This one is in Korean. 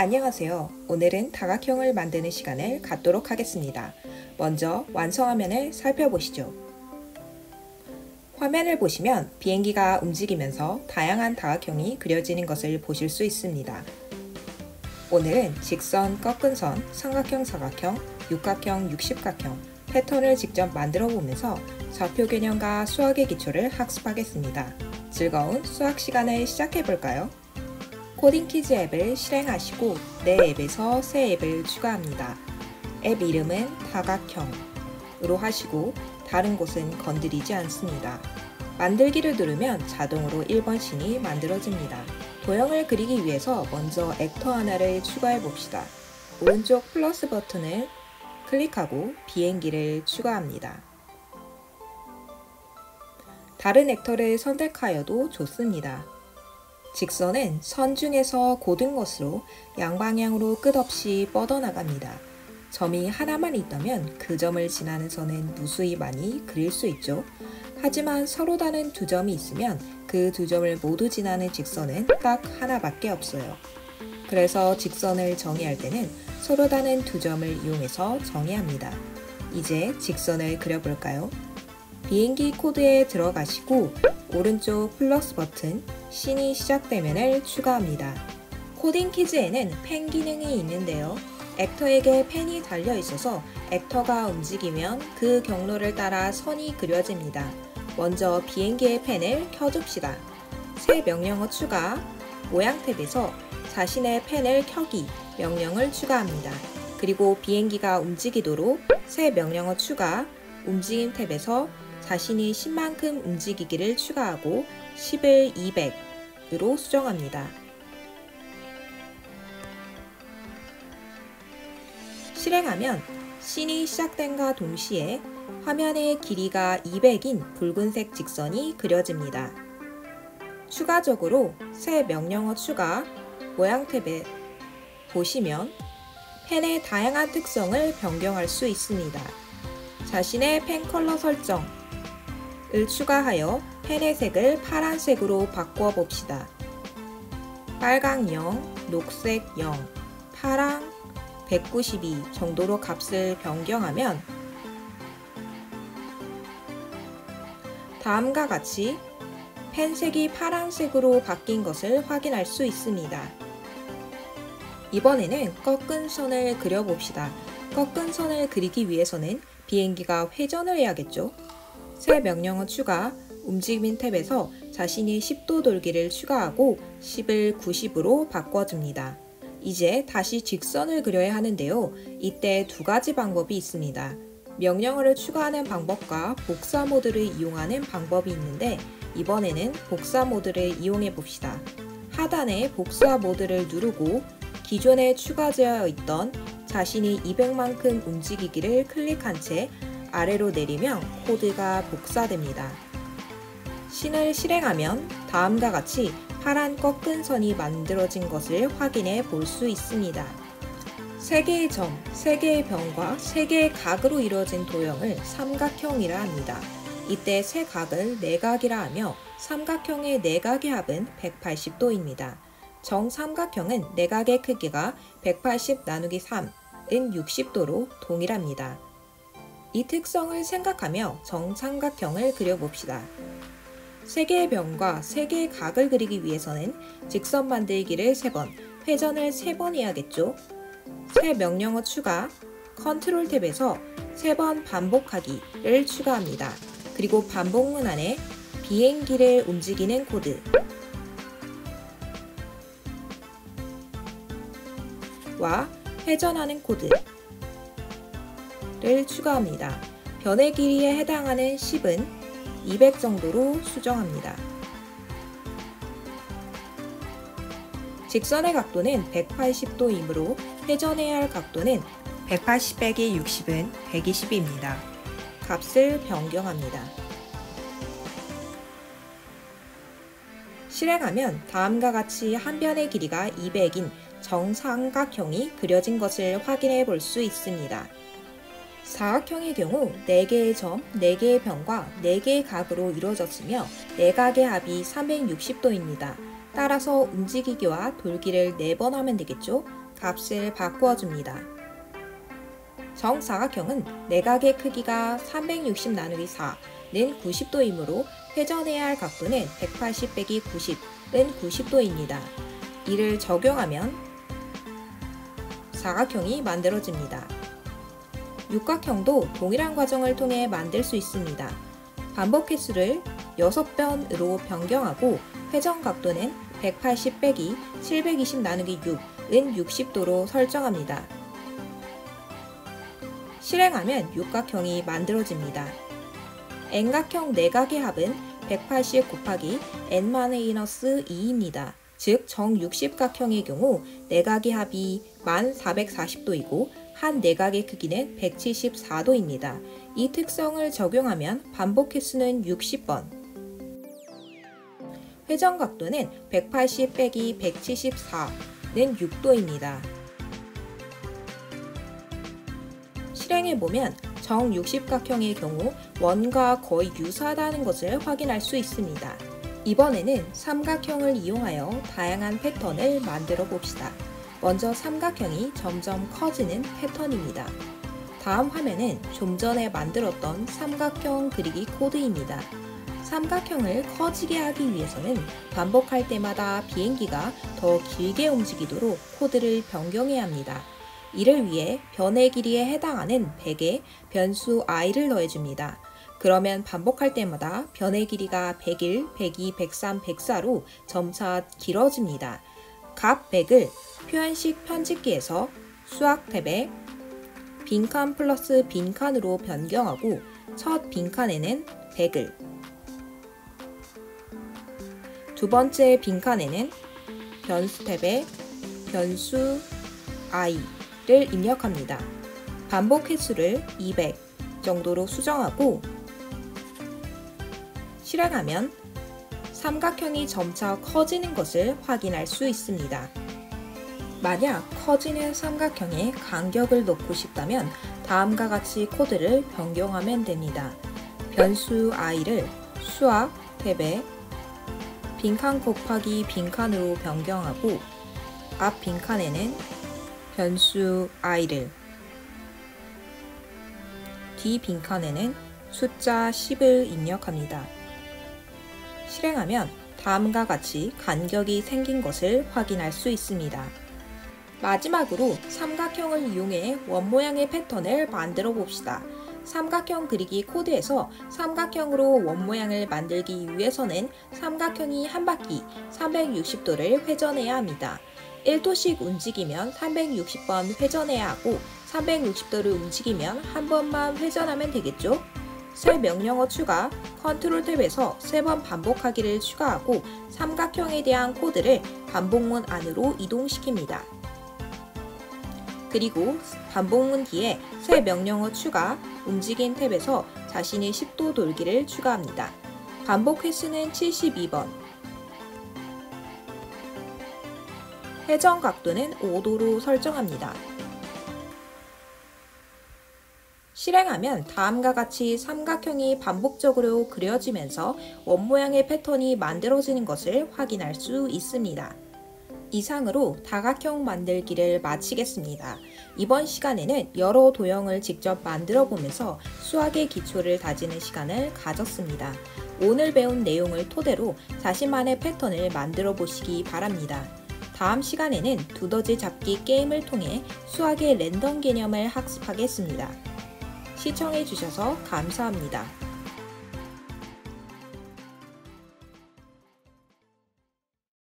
안녕하세요. 오늘은 다각형을 만드는 시간을 갖도록 하겠습니다. 먼저 완성화면을 살펴보시죠. 화면을 보시면 비행기가 움직이면서 다양한 다각형이 그려지는 것을 보실 수 있습니다. 오늘은 직선, 꺾은 선, 삼각형, 사각형, 육각형, 육십각형 패턴을 직접 만들어 보면서 좌표 개념과 수학의 기초를 학습하겠습니다. 즐거운 수학 시간을 시작해 볼까요? 코딩키즈 앱을 실행하시고 내 앱에서 새 앱을 추가합니다. 앱 이름은 다각형으로 하시고 다른 곳은 건드리지 않습니다. 만들기를 누르면 자동으로 1번 씬이 만들어집니다. 도형을 그리기 위해서 먼저 액터 하나를 추가해 봅시다. 오른쪽 플러스 버튼을 클릭하고 비행기를 추가합니다. 다른 액터를 선택하여도 좋습니다. 직선은 선 중에서 고든 것으로 양방향으로 끝없이 뻗어나갑니다. 점이 하나만 있다면 그 점을 지나는 선은 무수히 많이 그릴 수 있죠. 하지만 서로 다른 두 점이 있으면 그 두 점을 모두 지나는 직선은 딱 하나밖에 없어요. 그래서 직선을 정의할 때는 서로 다른 두 점을 이용해서 정의합니다. 이제 직선을 그려볼까요? 비행기 코드에 들어가시고 오른쪽 플러스 버튼 씬이 시작되면을 추가합니다. 코딩 키즈에는 펜 기능이 있는데요. 액터에게 펜이 달려 있어서 액터가 움직이면 그 경로를 따라 선이 그려집니다. 먼저 비행기의 펜을 켜줍시다. 새 명령어 추가, 모양 탭에서 자신의 펜을 켜기 명령을 추가합니다. 그리고 비행기가 움직이도록 새 명령어 추가, 움직임 탭에서 자신이 10만큼 움직이기를 추가하고 10을 200으로 수정합니다. 실행하면 씬이 시작된과 동시에 화면의 길이가 200인 붉은색 직선이 그려집니다. 추가적으로 새 명령어 추가, 모양 탭에 보시면 펜의 다양한 특성을 변경할 수 있습니다. 자신의 펜 컬러 설정을 추가하여 펜의 색을 파란색으로 바꾸어 봅시다. 빨강 0, 녹색 0, 파랑 192 정도로 값을 변경하면 다음과 같이 펜색이 파란색으로 바뀐 것을 확인할 수 있습니다. 이번에는 꺾은 선을 그려봅시다. 꺾은 선을 그리기 위해서는 비행기가 회전을 해야겠죠? 새 명령어 추가, 움직임 탭에서 자신이 10도 돌기를 추가하고 10을 90으로 바꿔줍니다. 이제 다시 직선을 그려야 하는데요. 이때 두 가지 방법이 있습니다. 명령어를 추가하는 방법과 복사 모드를 이용하는 방법이 있는데 이번에는 복사 모드를 이용해 봅시다. 하단에 복사 모드를 누르고 기존에 추가되어 있던 자신이 200만큼 움직이기를 클릭한 채 아래로 내리면 코드가 복사됩니다. 씬을 실행하면 다음과 같이 파란 꺾은 선이 만들어진 것을 확인해 볼 수 있습니다. 3개의 점, 3개의 변과 3개의 각으로 이루어진 도형을 삼각형이라 합니다. 이때 세 각을 내각이라 하며 삼각형의 내각의 합은 180도입니다. 정삼각형은 내각의 크기가 180 나누기 3은 60도로 동일합니다. 이 특성을 생각하며 정삼각형을 그려봅시다. 3개의 변과 3개의 각을 그리기 위해서는 직선 만들기를 3번, 회전을 3번 해야겠죠? 새 명령어 추가, 컨트롤 탭에서 3번 반복하기를 추가합니다. 그리고 반복문 안에 비행기를 움직이는 코드 와 회전하는 코드를 추가합니다. 변의 길이에 해당하는 10은 200 정도로 수정합니다. 직선의 각도는 180도이므로 회전해야 할 각도는 180 빼기 60은 120입니다. 값을 변경합니다. 실행하면 다음과 같이 한 변의 길이가 200인 정삼각형이 그려진 것을 확인해 볼 수 있습니다. 사각형의 경우 4개의 점, 4개의 변과 4개의 각으로 이루어졌으며 내각의 합이 360도입니다. 따라서 움직이기와 돌기를 4번 하면 되겠죠? 값을 바꾸어 줍니다. 정사각형은 내각의 크기가 360 나누기 4는 90도이므로 회전해야 할 각도는 180 빼기 90은 90도입니다. 이를 적용하면 사각형이 만들어집니다. 육각형도 동일한 과정을 통해 만들 수 있습니다. 반복 횟수를 6번으로 변경하고 회전 각도는 180 빼기 720 나누기 6은 60도로 설정합니다. 실행하면 육각형이 만들어집니다. n각형 내각의 합은 180 곱하기 n-2입니다. 즉 정60각형의 경우 내각의 합이 1440도이고 한 내각의 크기는 174도입니다. 이 특성을 적용하면 반복 횟수는 60번, 회전 각도는 180 빼기 174는 6도입니다. 실행해보면 정60각형의 경우 원과 거의 유사하다는 것을 확인할 수 있습니다. 이번에는 삼각형을 이용하여 다양한 패턴을 만들어 봅시다. 먼저 삼각형이 점점 커지는 패턴입니다. 다음 화면은 좀 전에 만들었던 삼각형 그리기 코드입니다. 삼각형을 커지게 하기 위해서는 반복할 때마다 비행기가 더 길게 움직이도록 코드를 변경해야 합니다. 이를 위해 변의 길이에 해당하는 100에 변수 i를 넣어줍니다. 그러면 반복할 때마다 변의 길이가 101, 102, 103, 104로 점차 길어집니다. 값 100을 표현식 편집기에서 수학 탭에 빈칸 플러스 빈칸으로 변경하고 첫 빈칸에는 100을, 두 번째 빈칸에는 변수 탭에 변수 i를 입력합니다. 반복 횟수를 200 정도로 수정하고 실행하면 삼각형이 점차 커지는 것을 확인할 수 있습니다. 만약 커지는 삼각형에 간격을 넣고 싶다면 다음과 같이 코드를 변경하면 됩니다. 변수 i를 수학 탭에 빈칸 곱하기 빈칸으로 변경하고 앞 빈칸에는 변수 i를, 뒤 빈칸에는 숫자 10을 입력합니다. 실행하면 다음과 같이 간격이 생긴 것을 확인할 수 있습니다. 마지막으로 삼각형을 이용해 원모양의 패턴을 만들어 봅시다. 삼각형 그리기 코드에서 삼각형으로 원모양을 만들기 위해서는 삼각형이 한 바퀴 360도를 회전해야 합니다. 1도씩 움직이면 360번 회전해야 하고 360도를 움직이면 한 번만 회전하면 되겠죠? 새 명령어 추가, 컨트롤 탭에서 3번 반복하기를 추가하고 삼각형에 대한 코드를 반복문 안으로 이동시킵니다. 그리고 반복문 뒤에 새 명령어 추가, 움직임 탭에서 자신의 10도 돌기를 추가합니다. 반복 횟수는 72번, 회전 각도는 5도로 설정합니다. 실행하면 다음과 같이 삼각형이 반복적으로 그려지면서 원모양의 패턴이 만들어지는 것을 확인할 수 있습니다. 이상으로 다각형 만들기를 마치겠습니다. 이번 시간에는 여러 도형을 직접 만들어 보면서 수학의 기초를 다지는 시간을 가졌습니다. 오늘 배운 내용을 토대로 자신만의 패턴을 만들어 보시기 바랍니다. 다음 시간에는 두더지 잡기 게임을 통해 수학의 랜덤 개념을 학습하겠습니다. 시청해 주셔서 감사합니다.